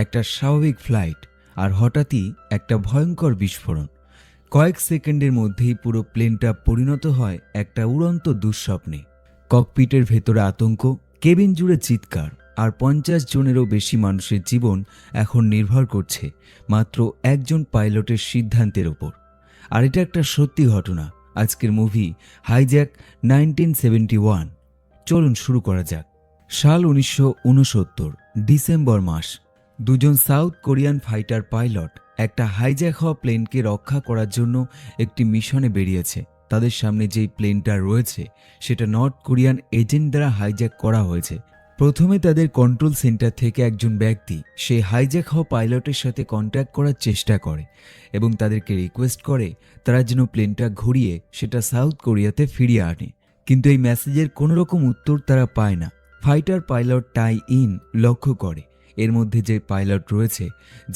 একটা স্বাভাবিক ফ্লাইট, আর হঠাৎই একটা ভয়ঙ্কর বিস্ফোরণ। কয়েক সেকেন্ডের মধ্যেই পুরো প্লেনটা পরিণত হয় একটা উড়ন্ত দুঃস্বপ্নে। ককপিটের ভেতরে আতঙ্ক, কেবিন জুড়ে চিৎকার, আর 50 জনেরও বেশি মানুষের জীবন এখন নির্ভর করছে মাত্র একজন পাইলটের সিদ্ধান্তের ওপর। আর এটা একটা সত্যি ঘটনা। আজকের মুভি হাইজ্যাক 1971। চলুন শুরু করা যাক। সাল 1969, ডিসেম্বর মাস। দুজন সাউথ কোরিয়ান ফাইটার পাইলট একটা হাইজ্যাক হওয়া প্লেনকে রক্ষা করার জন্য একটি মিশনে বেরিয়েছে। তাদের সামনে যেই প্লেনটা রয়েছে সেটা নর্থ কোরিয়ান এজেন্ট দ্বারা হাইজ্যাক করা হয়েছে। প্রথমে তাদের কন্ট্রোল সেন্টার থেকে একজন ব্যক্তি সেই হাইজ্যাক হওয়া পাইলটের সাথে কন্ট্যাক্ট করার চেষ্টা করে এবং তাদেরকে রিকোয়েস্ট করে তারা যেন প্লেনটা ঘুরিয়ে সেটা সাউথ কোরিয়াতে ফিরিয়ে আনে। কিন্তু এই মেসেজের কোনো রকম উত্তর তারা পায় না। ফাইটার পাইলট টাই ইন লক্ষ্য করে এর মধ্যে যে পাইলট রয়েছে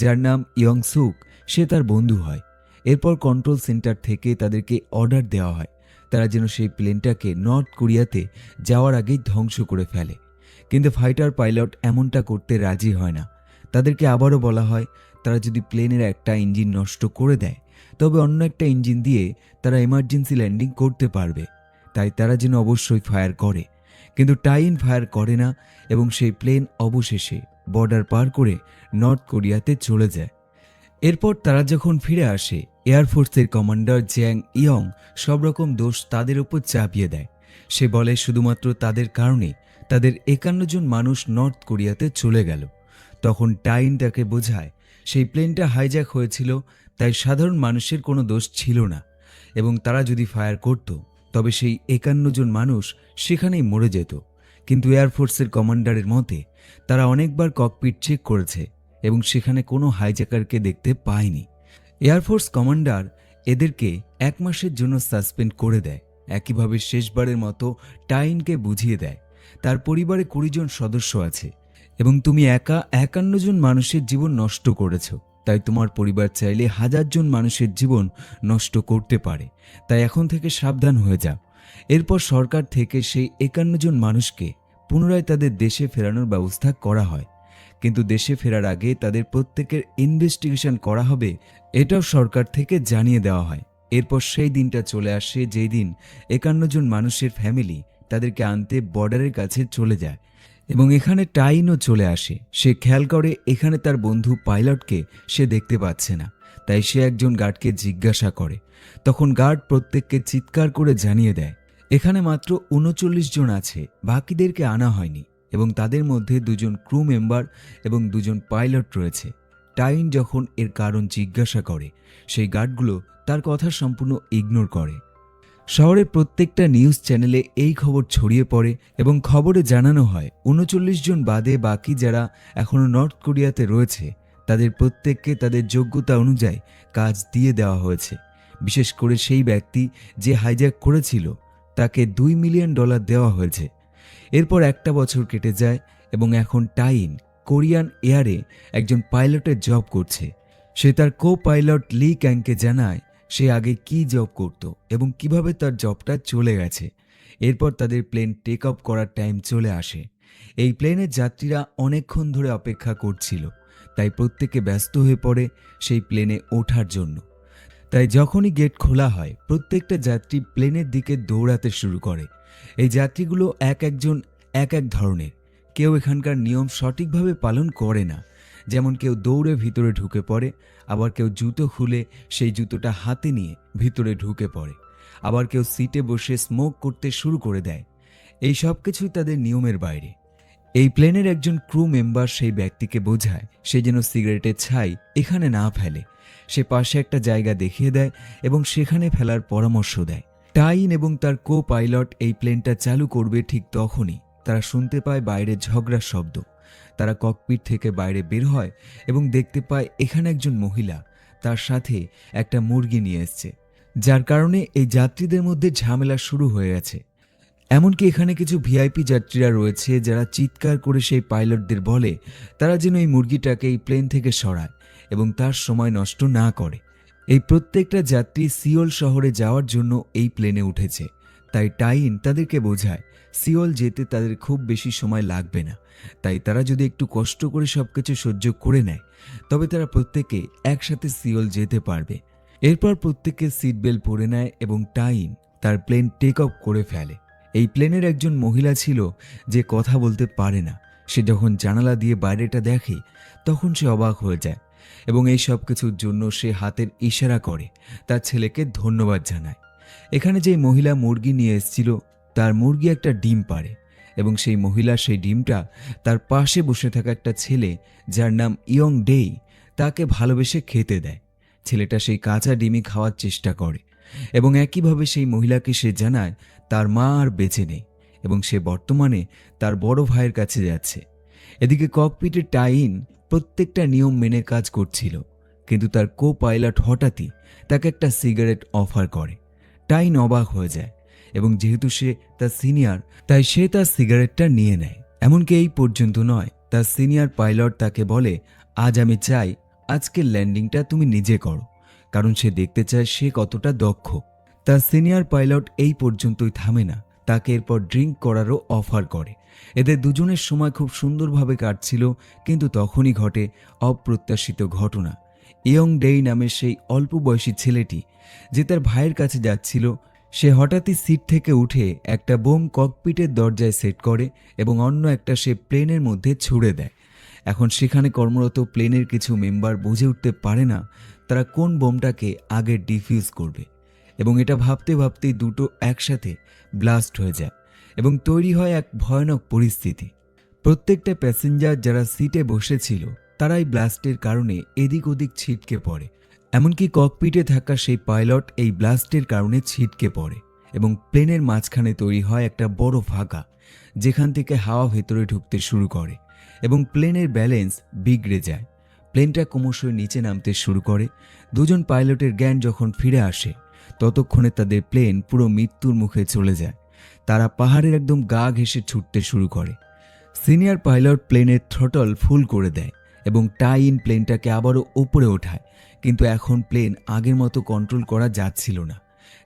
যার নাম ইয়ং সুক, সে তার বন্ধু হয়। এরপর কন্ট্রোল সেন্টার থেকে তাদেরকে অর্ডার দেওয়া হয় তারা যেন সেই প্লেনটাকে নর্থ কোরিয়াতে যাওয়ার আগেই ধ্বংস করে ফেলে। কিন্তু ফাইটার পাইলট এমনটা করতে রাজি হয় না। তাদেরকে আবারও বলা হয় তারা যদি প্লেনের একটা ইঞ্জিন নষ্ট করে দেয় তবে অন্য একটা ইঞ্জিন দিয়ে তারা এমার্জেন্সি ল্যান্ডিং করতে পারবে, তাই তারা যেন অবশ্যই ফায়ার করে। কিন্তু টাইন ফায়ার করে না এবং সেই প্লেন অবশেষে বর্ডার পার করে নর্থ কোরিয়াতে চলে যায়। এরপর তারা যখন ফিরে আসে, এয়ারফোর্সের কমান্ডার জ্যাং ইয়ং সব রকম দোষ তাদের উপর চাপিয়ে দেয়। সে বলে শুধুমাত্র তাদের কারণে তাদের 51 জন মানুষ নর্থ কোরিয়াতে চলে গেল। তখন টাইন তাকে বোঝায় সেই প্লেনটা হাইজ্যাক হয়েছিল, তাই সাধারণ মানুষের কোনো দোষ ছিল না এবং তারা যদি ফায়ার করত তবে সেই 51 জন মানুষ সেখানেই মরে যেত। কিন্তু এয়ারফোর্সের কমান্ডারের মতে তারা অনেকবার ককপিট চেক করেছে এবং সেখানে কোনো হাইজ্যাকারকে দেখতে পায়নি। এয়ারফোর্স কমান্ডার এদেরকে 1 মাসের জন্য সাসপেন্ড করে দেয়। একইভাবে শেষবারের মতো টাইনকে বুঝিয়ে দেয় তার পরিবারে 20 জন সদস্য আছে এবং তুমি একা 51 জন মানুষের জীবন নষ্ট করেছ, তাই তোমার পরিবার চাইলে 1000 জন মানুষের জীবন নষ্ট করতে পারে, তাই এখন থেকে সাবধান হয়ে যাও। এরপর সরকার থেকে সেই 51 জন মানুষকে পুনরায় তাদের দেশে ফেরানোর ব্যবস্থা করা হয়। কিন্তু দেশে ফেরার আগে তাদের প্রত্যেকের ইনভেস্টিগেশন করা হবে, এটাও সরকার থেকে জানিয়ে দেওয়া হয়। এরপর সেই দিনটা চলে আসে যেই দিন 51 জন মানুষের ফ্যামিলি তাদেরকে আনতে বর্ডারের কাছে চলে যায় এবং এখানে টাইনও চলে আসে। সে খেয়াল করে এখানে তার বন্ধু পাইলটকে সে দেখতে পাচ্ছে না, তাই সে একজন গার্ডকে জিজ্ঞাসা করে। তখন গার্ড প্রত্যেককে চিৎকার করে জানিয়ে দেয় এখানে মাত্র 39 জন আছে, বাকিদেরকে আনা হয়নি এবং তাদের মধ্যে 2 জন ক্রু মেম্বার এবং 2 জন পাইলট রয়েছে। টাইন যখন এর কারণ জিজ্ঞাসা করে সেই গার্ডগুলো তার কথা সম্পূর্ণ ইগনোর করে। শহরের প্রত্যেকটা নিউজ চ্যানেলে এই খবর ছড়িয়ে পড়ে এবং খবরে জানানো হয় 39 জন বাদে বাকি যারা এখনও নর্থ কোরিয়াতে রয়েছে তাদের প্রত্যেককে তাদের যোগ্যতা অনুযায়ী কাজ দিয়ে দেওয়া হয়েছে। বিশেষ করে সেই ব্যক্তি যে হাইজ্যাক করেছিল তাকে $2 মিলিয়ন দেওয়া হয়েছে। এরপর 1 বছর কেটে যায় এবং এখন টাইন কোরিয়ান এয়ারে একজন পাইলটের জব করছে। সে তার কো পাইলট লি ক্যাংকে জানায় সে আগে কি জব করত এবং কিভাবে তার জবটা চলে গেছে। এরপর তাদের প্লেন টেক অফ করার টাইম চলে আসে। এই প্লেনের যাত্রীরা অনেকক্ষণ ধরে অপেক্ষা করছিল, তাই প্রত্যেকে ব্যস্ত হয়ে পড়ে সেই প্লেনে ওঠার জন্য। তাই যখনই গেট খোলা হয় প্রত্যেকটা যাত্রী প্লেনের দিকে দৌড়াতে শুরু করে। এই যাত্রীগুলো এক এক ধরনের। কেউ এখানকার নিয়ম সঠিকভাবে পালন করে না, যেমন কেউ দৌড়ে ভিতরে ঢুকে পড়ে, আবার কেউ জুতো খুলে সেই জুতোটা হাতে নিয়ে ভিতরে ঢুকে পড়ে, আবার কেউ সিটে বসে স্মোক করতে শুরু করে দেয়। এই সব কিছুই তাদের নিয়মের বাইরে। এই প্লেনের একজন ক্রু মেম্বার সেই ব্যক্তিকে বোঝায় সে যেন সিগারেটের ছাই এখানে না ফেলে। সে পাশে একটা জায়গা দেখিয়ে দেয় এবং সেখানে ফেলার পরামর্শ দেয়। টাইন এবং তার কো পাইলট এই প্লেনটা চালু করবে ঠিক তখনই তারা শুনতে পায় বাইরে ঝগড়ার শব্দ। তারা ককপিট থেকে বাইরে বের হয় এবং দেখতে পায় এখানে একজন মহিলা তার সাথে একটা মুরগি নিয়ে এসছে, যার কারণে এই যাত্রীদের মধ্যে ঝামেলা শুরু হয়ে গেছে। এমনকি এখানে কিছু ভিআইপি যাত্রীরা রয়েছে যারা চিৎকার করে সেই পাইলটদের বলে তারা যেন এই মুরগিটাকে এই প্লেন থেকে সরায় এবং তার সময় নষ্ট না করে। এই প্রত্যেকটা যাত্রী সিওল শহরে যাওয়ার জন্য এই প্লেনে উঠেছে, তাই টাইন তাদেরকে বোঝায় সিওল যেতে তাদের খুব বেশি সময় লাগবে না, তাই তারা যদি একটু কষ্ট করে সবকিছু সহ্য করে নেয় তবে তারা প্রত্যেকে একসাথে সিওল যেতে পারবে। এরপর প্রত্যেকে সিট বেল্ট পরে নেয় এবং টাইন তার প্লেন টেক অফ করে ফেলে। এই প্লেনের একজন মহিলা ছিল যে কথা বলতে পারে না। সে যখন জানালা দিয়ে বাইরেটা দেখে তখন সে অবাক হয়ে যায় এবং এই সব কিছুর জন্য সে হাতের ইশারা করে তার ছেলেকে ধন্যবাদ জানায়। এখানে যেই মহিলা মুরগি নিয়ে এসেছিল তার মুরগি একটা ডিম পাড়ে এবং সেই মহিলা সেই ডিমটা তার পাশে বসে থাকা একটা ছেলে যার নাম ইয়ং ডেই তাকে ভালোবেসে খেতে দেয়। ছেলেটা সেই কাঁচা ডিমই খাওয়ার চেষ্টা করে এবং একইভাবে সেই মহিলাকে সে জানায় তার মা আর বেঁচে নেই এবং সে বর্তমানে তার বড় ভাইয়ের কাছে যাচ্ছে। এদিকে ককপিটে টাইন প্রত্যেকটা নিয়ম মেনে কাজ করছিল, কিন্তু তার কো পাইলট হঠাৎই তাকে একটা সিগারেট অফার করে। টাইন অবাক হয়ে যায় এবং যেহেতু সে তার সিনিয়র তাই সে তার সিগারেটটা নিয়ে নেয়। এমনকি এই পর্যন্ত নয়, তার সিনিয়র পাইলট তাকে বলে, আজ আমি চাই আজকের ল্যান্ডিংটা তুমি নিজে করো, কারণ সে দেখতে চায় সে কতটা দক্ষ। তার সিনিয়র পাইলট এই পর্যন্তই থামে না, তাকে এরপর ড্রিঙ্ক করারও অফার করে। এদের দুজনের সময় খুব সুন্দরভাবে কাটছিল, কিন্তু তখনই ঘটে অপ্রত্যাশিত ঘটনা। ইয়ং ডেই নামের সেই অল্প বয়সী ছেলেটি যে তার ভাইয়ের কাছে যাচ্ছিল, সে হঠাৎই সিট থেকে উঠে একটা বোম ককপিটের দরজায় সেট করে এবং অন্য একটা সে প্লেনের মধ্যে ছুড়ে দেয়। এখন সেখানে কর্মরত প্লেনের কিছু মেম্বার বুঝে উঠতে পারে না তারা কোন বোমটাকে আগে ডিফিউজ করবে এবং এটা ভাবতে ভাবতেই দুটো একসাথে ব্লাস্ট হয়ে যায় এবং তৈরি হয় এক ভয়ানক পরিস্থিতি। প্রত্যেকটা প্যাসেঞ্জার যারা সিটে বসেছিল তারাই ব্লাস্টের কারণে এদিক ওদিক ছিটকে পড়ে। এমনকি ককপিটে থাকা সেই পাইলট এই ব্লাস্টের কারণে ছিটকে পড়ে এবং প্লেনের মাঝখানে তৈরি হয় একটা বড় ফাঁকা, যেখান থেকে হাওয়া ভেতরে ঢুকতে শুরু করে এবং প্লেনের ব্যালেন্স বিগড়ে যায়। প্লেনটা ক্রমশই নিচে নামতে শুরু করে। দুজন পাইলটের জ্ঞান যখন ফিরে আসে ততক্ষণে তাদের প্লেন পুরো মৃত্যুর মুখে চলে যায়। তারা পাহাড়ের একদম গা ঘেঁষে ছুটতে শুরু করে। সিনিয়র পাইলট প্লেনের থ্রটল ফুল করে দেয় এবং টাইন প্লেনটাকে আবারও উপরে ওঠায়, কিন্তু এখন প্লেন আগের মতো কন্ট্রোল করা যাচ্ছিল না।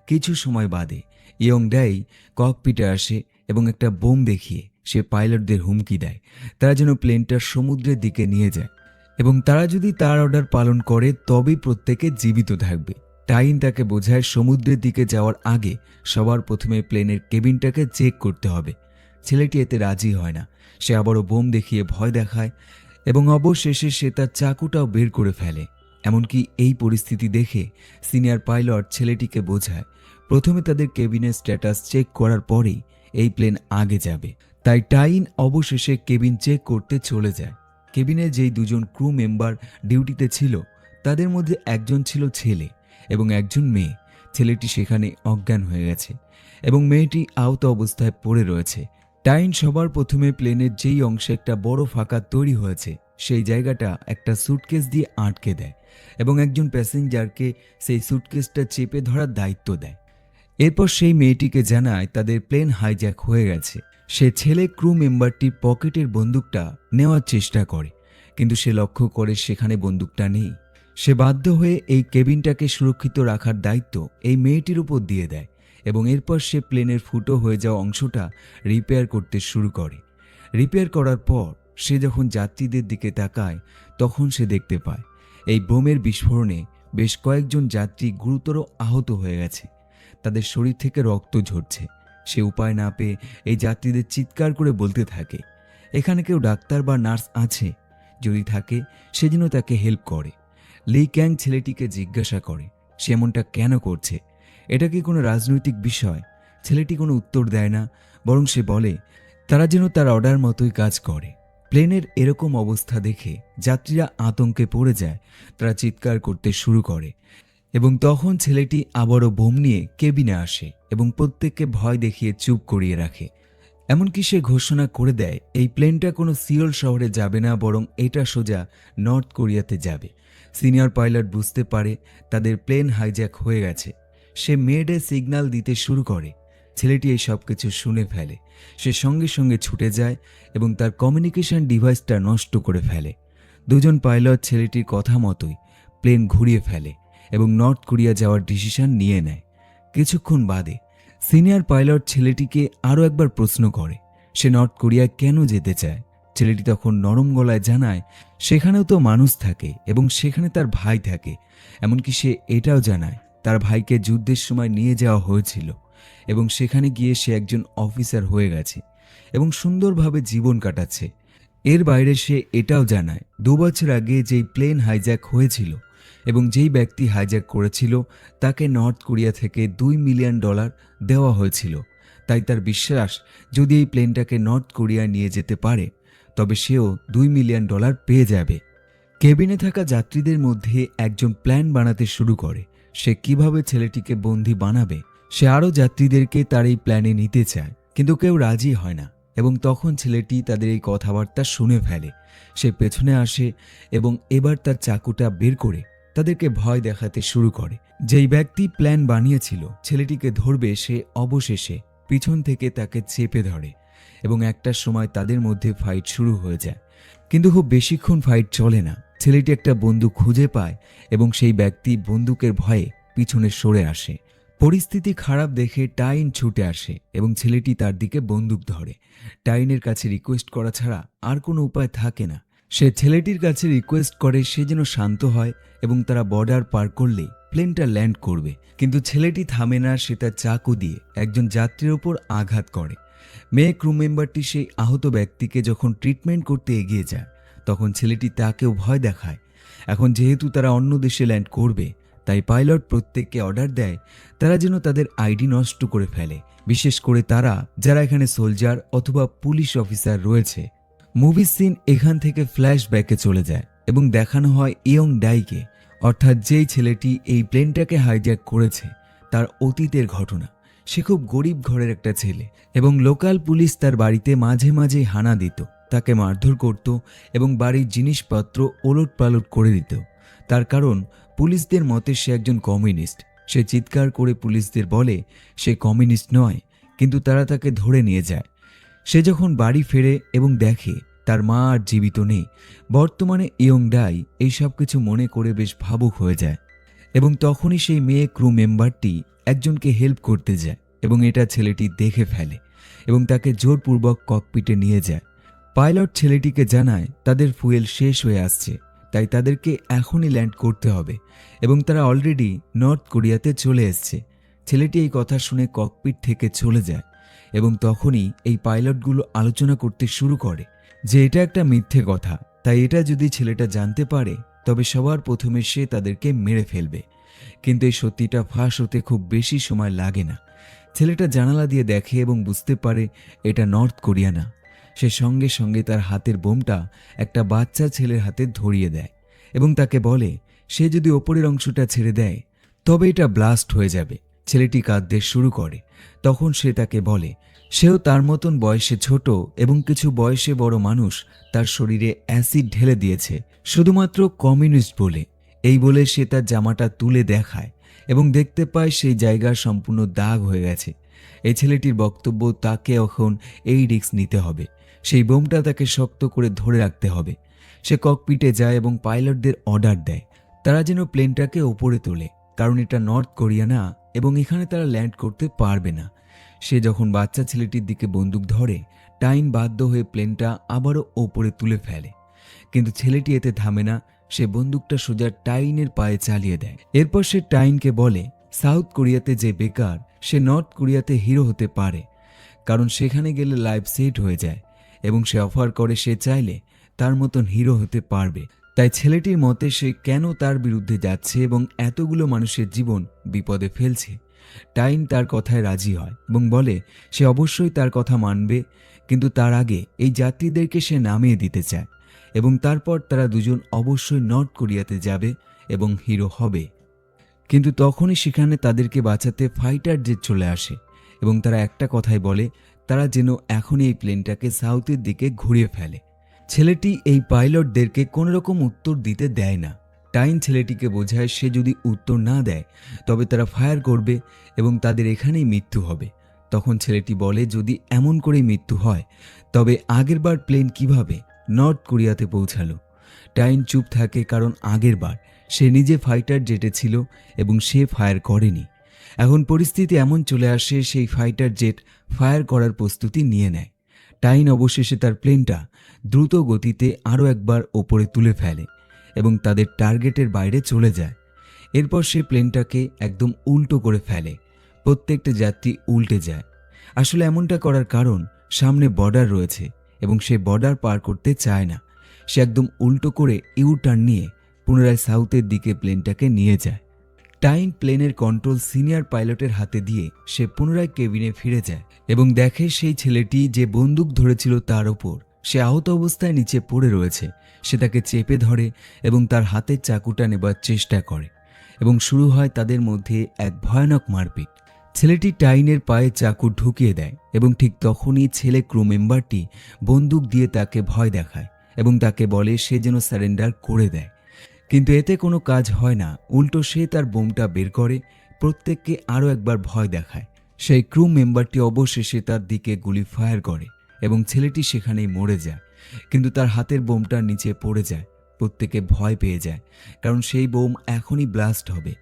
কিছু সময় বাদে ইয়ং ডেই ককপিটে আসে এবং একটা বোম দেখিয়ে সে পাইলটদের হুমকি দেয় তারা যেন প্লেনটা সমুদ্রের দিকে নিয়ে যায় এবং তারা যদি তার অর্ডার পালন করে তবেই প্রত্যেকে জীবিত থাকবে। টাইন তাকে বোঝায় সমুদ্রের দিকে যাওয়ার আগে সবার প্রথমে প্লেনের কেবিনটাকে চেক করতে হবে। ছেলেটি এতে রাজি হয় না। সে আবারও বোম দেখিয়ে ভয় দেখায় এবং অবশেষে সে তার চাকুটাও বের করে ফেলে। এমনকি এই পরিস্থিতি দেখে সিনিয়র পাইলট ছেলেটিকে বোঝায় প্রথমে তাদের কেবিনের স্ট্যাটাস চেক করার পরেই এই প্লেন আগে যাবে। তাই টাইন অবশেষে কেবিন চেক করতে চলে যায়। কেবিনে যেই দুজন ক্রু মেম্বার ডিউটিতে ছিল তাদের মধ্যে একজন ছিল ছেলে এবং একজন মেয়ে। ছেলেটি সেখানে অজ্ঞান হয়ে গেছে এবং মেয়েটি আহত অবস্থায় পড়ে রয়েছে। টাইন সবার প্রথমে প্লেনের যেই অংশে একটা বড় ফাঁকা তৈরি হয়েছে সেই জায়গাটা একটা সুটকেস দিয়ে আটকে দেয় এবং একজন প্যাসেঞ্জারকে সেই সুটকেসটা চেপে ধরার দায়িত্ব দেয়। এরপর সেই মেয়েটিকে জানায় তাদের প্লেন হাইজ্যাক হয়ে গেছে। সে ছেলে ক্রু মেম্বারটির পকেটের বন্দুকটা নেওয়ার চেষ্টা করে, কিন্তু সে লক্ষ্য করে সেখানে বন্দুকটা নেই। সে বাধ্য হয়ে এই কেবিনটাকে সুরক্ষিত রাখার দায়িত্ব এই মেয়েটির উপর দিয়ে দেয় এবং এরপর সে প্লেনের ফুটো হয়ে যাওয়া অংশটা রিপেয়ার করতে শুরু করে। রিপেয়ার করার পর সে যখন যাত্রীদের দিকে তাকায় তখন সে দেখতে পায় এই বোমের বিস্ফোরণে বেশ কয়েকজন যাত্রী গুরুতর আহত হয়ে গেছে। তাদের শরীর থেকে রক্ত ঝরছে। সে উপায় না পেয়ে এই যাত্রীদের চিৎকার করে বলতে থাকে, এখানে কেউ ডাক্তার বা নার্স আছে? যদি থাকে সে যেন তাকে হেল্প করে। লি ক্যাং ছেলেটিকে জিজ্ঞাসা করে সে এমনটা কেন করছে, এটা কি কোনো রাজনৈতিক বিষয়? ছেলেটি কোনো উত্তর দেয় না, বরং সে বলে তারা যেন তার অর্ডার মতোই কাজ করে। প্লেনের এরকম অবস্থা দেখে যাত্রীরা আতঙ্কে পড়ে যায়। তারা চিৎকার করতে শুরু করে এবং তখন ছেলেটি আবারও বোম নিয়ে কেবিনে আসে এবং প্রত্যেককে ভয় দেখিয়ে চুপ করিয়ে রাখে। এমনকি সে ঘোষণা করে দেয় এই প্লেনটা কোনো সিওল শহরে যাবে না, বরং এটা সোজা নর্থ কোরিয়াতে যাবে। সিনিয়র পাইলট বুঝতে পারে তাদের প্লেন হাইজ্যাক হয়ে গেছে। সে মেডে সিগন্যাল দিতে শুরু করে। ছেলেটি এই সব কিছু শুনে ফেলে। সে সঙ্গে সঙ্গে ছুটে যায় এবং তার কমিউনিকেশন ডিভাইসটা নষ্ট করে ফেলে। দুজন পাইলট ছেলেটির কথা মতোই প্লেন ঘুরিয়ে ফেলে এবং নর্থ কোরিয়া যাওয়ার ডিসিশন নিয়ে নেয়। কিছুক্ষণ বাদে সিনিয়র পাইলট ছেলেটিকে আরও একবার প্রশ্ন করে সে নর্থ কোরিয়া কেন যেতে চায়। ছেলেটি তখন নরম গলায় জানায় সেখানেও তো মানুষ থাকে এবং সেখানে তার ভাই থাকে। এমনকি সে এটাও জানায় তার ভাইকে যুদ্ধের সময় নিয়ে যাওয়া হয়েছিল এবং সেখানে গিয়ে সে একজন অফিসার হয়ে গেছে এবং সুন্দরভাবে জীবন কাটাচ্ছে। এর বাইরে সে এটাও জানায় 2 বছর আগে যেই প্লেন হাইজ্যাক হয়েছিল এবং যেই ব্যক্তি হাইজ্যাক করেছিল তাকে নর্থ কোরিয়া থেকে $2 মিলিয়ন দেওয়া হয়েছিল। তাই তার বিশ্বাস যদি এই প্লেনটাকে নর্থ কোরিয়া নিয়ে যেতে পারে তবে সেও $2 মিলিয়ন পেয়ে যাবে। কেবিনে থাকা যাত্রীদের মধ্যে একজন প্ল্যান বানাতে শুরু করে সে কিভাবে ছেলেটিকে বন্দী বানাবে। সে আরও যাত্রীদেরকে তার এই প্ল্যানে নিতে চায় কিন্তু কেউ রাজি হয় না এবং তখন ছেলেটি তাদের এই কথাবার্তা শুনে ফেলে। সে পেছনে আসে এবং এবার তার চাকুটা বের করে তাদেরকে ভয় দেখাতে শুরু করে। যেই ব্যক্তি প্ল্যান বানিয়েছিল ছেলেটিকে ধরবে সে অবশেষে পিছন থেকে তাকে চেপে ধরে এবং একটা সময় তাদের মধ্যে ফাইট শুরু হয়ে যায়। কিন্তু খুব বেশিক্ষণ ফাইট চলে না। ছেলেটি একটা বন্দুক খুঁজে পায় এবং সেই ব্যক্তি বন্দুকের ভয়ে পিছনে সরে আসে। পরিস্থিতি খারাপ দেখে টাইন ছুটে আসে এবং ছেলেটি তার দিকে বন্দুক ধরে। টাইনের কাছে রিকোয়েস্ট করা ছাড়া আর কোনো উপায় থাকে না। সে ছেলেটির কাছে রিকোয়েস্ট করে সে যেন শান্ত হয় এবং তারা বর্ডার পার করলেই প্লেনটা ল্যান্ড করবে। কিন্তু ছেলেটি থামে না। সে তার চাকু দিয়ে একজন যাত্রীর ওপর আঘাত করে। মেয়ে ক্রু মেম্বারটি সেই আহত ব্যক্তিকে যখন ট্রিটমেন্ট করতে এগিয়ে যায় তখন ছেলেটি তাকেও ভয় দেখায়। এখন যেহেতু তারা অন্য দেশে ল্যান্ড করবে তাই পাইলট প্রত্যেককে অর্ডার দেয় তারা যেন তাদের আইডি নষ্ট করে ফেলে, বিশেষ করে তারা যারা এখানে সোলজার অথবা পুলিশ অফিসার রয়েছে। মুভি সিন এখান থেকে ফ্ল্যাশব্যাকে চলে যায় এবং দেখানো হয় ইয়ং ডাইকে, অর্থাৎ যেই ছেলেটি এই প্লেনটাকে হাইজ্যাক করেছে তার অতীতের ঘটনা। সে খুব গরিব ঘরের একটা ছেলে এবং লোকাল পুলিশ তার বাড়িতে মাঝে মাঝে হানা দিত, তাকে মারধর করত এবং বাড়ির জিনিসপত্র ওলট পালট করে দিত। তার কারণ পুলিশদের মতে সে একজন কমিউনিস্ট। সে চিৎকার করে পুলিশদের বলে সে কমিউনিস্ট নয়, কিন্তু তারা তাকে ধরে নিয়ে যায়। সে যখন বাড়ি ফেরে এবং দেখে তার মা আর জীবিত নেই, বর্তমানে ইয়ং ডাই এই সব কিছু মনে করে বেশ ভাবুক হয়ে যায় এবং তখনই সেই মেয়ে ক্রু মেম্বারটি একজনকে হেল্প করতে যায় এবং এটা ছেলেটি দেখে ফেলে এবং তাকে জোরপূর্বক ককপিটে নিয়ে যায়। পাইলট ছেলেটিকে জানায় তাদের ফুয়েল শেষ হয়ে আসছে, তাই তাদেরকে এখনই ল্যান্ড করতে হবে এবং তারা অলরেডি নর্থ কোরিয়াতে চলে এসছে। ছেলেটি এই কথা শুনে ককপিট থেকে চলে যায় এবং তখনই এই পাইলটগুলো আলোচনা করতে শুরু করে যে এটা একটা মিথ্যে কথা, তাই এটা যদি ছেলেটা জানতে পারে তবে সবার প্রথমে সে তাদেরকে মেরে ফেলবে। কিন্তু এই সত্যিটা ফাঁস হতে খুব বেশি সময় লাগে না। ছেলেটা জানালা দিয়ে দেখে এবং বুঝতে পারে এটা নর্থ কোরিয়া না। সে সঙ্গে সঙ্গে তার হাতের বোমটা একটা বাচ্চা ছেলের হাতে ধরিয়ে দেয় এবং তাকে বলে সে যদি ওপরের অংশটা ছেড়ে দেয় তবে এটা ব্লাস্ট হয়ে যাবে। ছেলেটি কাঁদতে শুরু করে। তখন সে তাকে বলে সেও তার মতন বয়সে ছোট এবং কিছু বয়সে বড় মানুষ তার শরীরে অ্যাসিড ঢেলে দিয়েছে শুধুমাত্র কমিউনিস্ট বলে। এই বলে সে তার জামাটা তুলে দেখায় এবং দেখতে পায় সেই জায়গা সম্পূর্ণ দাগ হয়ে গেছে। এই ছেলেটির বক্তব্য তাকে এখন এই রিস্ক নিতে হবে, সেই বোমটা তাকে শক্ত করে ধরে রাখতে হবে। সে ককপিটে যায় এবং পাইলটদের অর্ডার দেয় তারা যেন প্লেনটাকে ওপরে তোলে, কারণ এটা নর্থ কোরিয়া না এবং এখানে তারা ল্যান্ড করতে পারবে না। সে যখন বাচ্চা ছেলেটির দিকে বন্দুক ধরে টাইন বাধ্য হয়ে প্লেনটা আবারও ওপরে তুলে ফেলে, কিন্তু ছেলেটি এতে থামে না। সে বন্দুকটা সোজা টাইনের পায়ে চালিয়ে দেয়। এরপর সে টাইনকে বলে সাউথ কোরিয়াতে যে বেকার সে নর্থ কোরিয়াতে হিরো হতে পারে, কারণ সেখানে গেলে লাইফ সেট হয়ে যায় এবং সে অফার করে সে চাইলে তার মতন হিরো হতে পারবে। তাই ছেলেটির মতে সে কেন তার বিরুদ্ধে যাচ্ছে এবং এতগুলো মানুষের জীবন বিপদে ফেলছে। টাইন তার কথায় রাজি হয় এবং বলে সে অবশ্যই তার কথা মানবে, কিন্তু তার আগে এই যাত্রীদেরকে সে নামিয়ে দিতে চায় এবং তারপর তারা দুজন অবশ্যই নর্থ কোরিয়াতে যাবে এবং হিরো হবে। কিন্তু তখনই সেখানে তাদেরকে বাঁচাতে ফাইটার জেট চলে আসে এবং তারা একটা কথাই বলে তারা যেন এখনই এই প্লেনটাকে সাউথের দিকে ঘুরিয়ে ফেলে। ছেলেটি এই পাইলটদেরকে কোনো রকম উত্তর দিতে দেয় না। টাইন ছেলেটিকে বোঝায় সে যদি উত্তর না দেয় তবে তারা ফায়ার করবে এবং তাদের এখানেই মৃত্যু হবে। তখন ছেলেটি বলে যদি এমন করে মৃত্যু হয় তবে আগেরবার প্লেন কিভাবে নর্থ কোরিয়াতে পৌঁছালো। টাইন চুপ থাকে কারণ আগেরবার সে নিজে ফাইটার জেটে ছিল এবং সে ফায়ার করেনি। এখন পরিস্থিতি এমন চলে আসে, সেই ফাইটার জেট ফায়ার করার প্রস্তুতি নিয়ে নেয়। টাইন অবশেষে তার প্লেনটা দ্রুত গতিতে আরও একবার ওপরে তুলে ফেলে এবং তাদের টার্গেটের বাইরে চলে যায়। এরপর সে প্লেনটাকে একদম উল্টো করে ফেলে। প্রত্যেকটা যাত্রী উল্টে যায়। আসলে এমনটা করার কারণ, সামনে বর্ডার রয়েছে এবং সে বর্ডার পার করতে চায় না। সে একদম উল্টো করে ইউ টার্ন নিয়ে পুনরায় সাউথের দিকে প্লেনটাকে নিয়ে যায়। টাইন প্লেনের কন্ট্রোল সিনিয়র পাইলটের হাতে দিয়ে সে পুনরায় কেবিনে ফিরে যায় এবং দেখে সেই ছেলেটি যে বন্দুক ধরেছিল তার ওপর সে আহত অবস্থায় নিচে পড়ে রয়েছে। সে তাকে চেপে ধরে এবং তার হাতের চাকুটা নেবার চেষ্টা করে এবং শুরু হয় তাদের মধ্যে এক ভয়ানক মারপিট। ছেলেটি টাইনের পায়ে চাকু ঢুকিয়ে দেয় এবং ঠিক তখনই ছেলে ক্রু মেম্বারটি বন্দুক দিয়ে তাকে ভয় দেখায় এবং তাকে বলে সে যেন সারেন্ডার করে দেয়। কিন্তু এতে কোনো কাজ হয় না। উল্টো সে তার বোমটা বের করে প্রত্যেককে আরও একবার ভয় দেখায়। সেই ক্রু মেম্বারটি অবশেষে তার দিকে গুলি ফায়ার করে এবং ছেলেটি সেখানেই মরে যায়। কিন্তু তার হাতের বোমটা নিচে পড়ে যায়। প্রত্যেকে ভয় পেয়ে যায়, কারণ সেই বোম এখনই ব্লাস্ট হবে।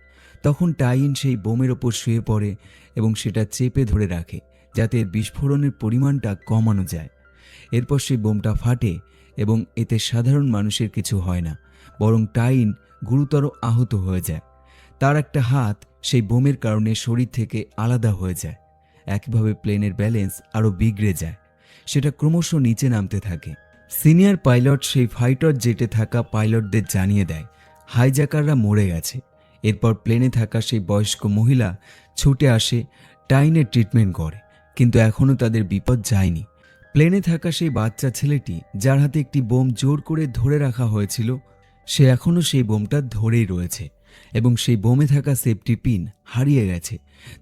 তখন টাইন সেই বোমের ওপর শুয়ে পড়ে এবং সেটা চেপে ধরে রাখে যাতে এর বিস্ফোরণের পরিমাণটা কমানো যায়। এরপর সেই বোমটা ফাটে এবং এতে সাধারণ মানুষের কিছু হয় না, বরং টাইন গুরুতর আহত হয়ে যায়। তার একটা হাত সেই বোমের কারণে শরীর থেকে আলাদা হয়ে যায়। একইভাবে প্লেনের ব্যালেন্স আরও বিগড়ে যায়। সেটা ক্রমশ নিচে নামতে থাকে। সিনিয়র পাইলট সেই ফাইটার জেটে থাকা পাইলটদের জানিয়ে দেয় হাইজ্যাকাররা মরে গেছে। এরপর প্লেনে থাকা সেই বয়স্ক মহিলা ছুটে আসে, টাইনের ট্রিটমেন্ট করে, কিন্তু এখনও তাদের বিপদ যায়নি। প্লেনে থাকা সেই বাচ্চা ছেলেটি যার হাতে একটি বোম জোর করে ধরে রাখা হয়েছিল, সে এখনও সেই বোমটা ধরেই রয়েছে এবং সেই বোমে থাকা সেফটি পিন হারিয়ে গেছে।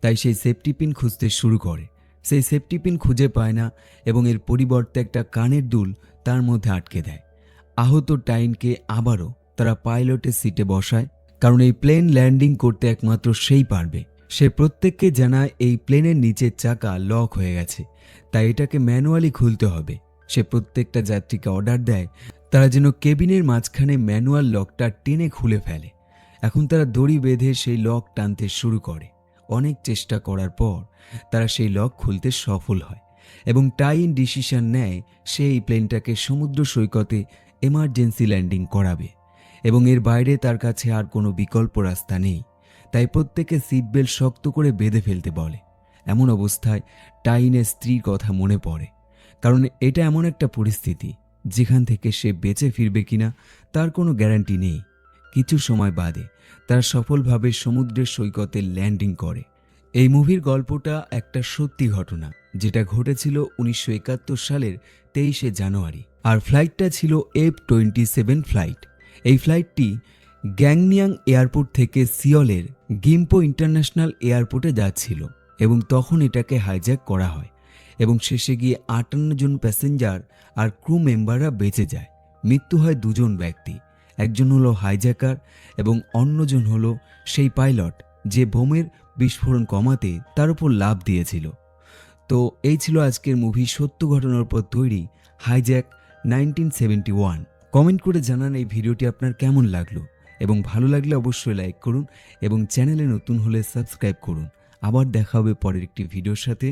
তাই সেই সেফটি পিন খুঁজতে শুরু করে। সেই সেফটি পিন খুঁজে পায় না এবং এর পরিবর্তে একটা কানের দুল তার মধ্যে আটকে দেয়। আহত টাইনকে আবারও তারা পাইলটের সিটে বসায়, কারণ এই প্লেন ল্যান্ডিং করতে একমাত্র সেই পারবে। সে প্রত্যেককে জানায় এই প্লেনের নিচের চাকা লক হয়ে গেছে, তাই এটাকে ম্যানুয়ালি খুলতে হবে। সে প্রত্যেকটা যাত্রীকে অর্ডার দেয় তারা যেন কেবিনের মাঝখানে ম্যানুয়াল লকটা টেনে খুলে ফেলে। এখন তারা দড়ি বেঁধে সেই লক টানতে শুরু করে। অনেক চেষ্টা করার পর তারা সেই লক খুলতে সফল হয় এবং টাইন ডিসিশন নেয় সে এই প্লেনটাকে সমুদ্র সৈকতে এমার্জেন্সি ল্যান্ডিং করাবে এবং এর বাইরে তার কাছে আর কোনো বিকল্প রাস্তা নেই। তাই প্রত্যেকে সিট বেল্ট শক্ত করে বেঁধে ফেলতে বলে। এমন অবস্থায় টাইনের স্ত্রীর কথা মনে পড়ে, কারণ এটা এমন একটা পরিস্থিতি যেখান থেকে সে বেঁচে ফিরবে কিনা তার কোনো গ্যারান্টি নেই। কিছু সময় বাদে তারা সফলভাবে সমুদ্রের সৈকতে ল্যান্ডিং করে। এই মুভির গল্পটা একটা সত্যি ঘটনা, যেটা ঘটেছিল 1971 সালের 23শে জানুয়ারি। আর ফ্লাইটটা ছিল F-27 ফ্লাইট। এই ফ্লাইটটি গ্যাংনিয়াং এয়ারপোর্ট থেকে সিওলের গিম্পো ইন্টারন্যাশনাল এয়ারপোর্টে যাচ্ছিল এবং তখন এটাকে হাইজ্যাক করা হয় এবং শেষে গিয়ে 58 জন প্যাসেঞ্জার আর ক্রু মেম্বাররা বেঁচে যায়। মৃত্যু হয় 2 জন ব্যক্তি, একজন হলো হাইজ্যাকার এবং অন্যজন হলো সেই পাইলট যে বোমের বিস্ফোরণ কমাতে তার উপর লাফ দিয়েছিল। তো এই ছিল আজকের মুভি, সত্য ঘটনার উপর তৈরি, হাইজ্যাক 1971। কমেন্ট করে জানান এই ভিডিওটি আপনার কেমন লাগলো এবং ভালো লাগলে অবশ্যই লাইক করুন এবং চ্যানেলে নতুন হলে সাবস্ক্রাইব করুন। আবার দেখা হবে পরের একটি ভিডিওর সাথে।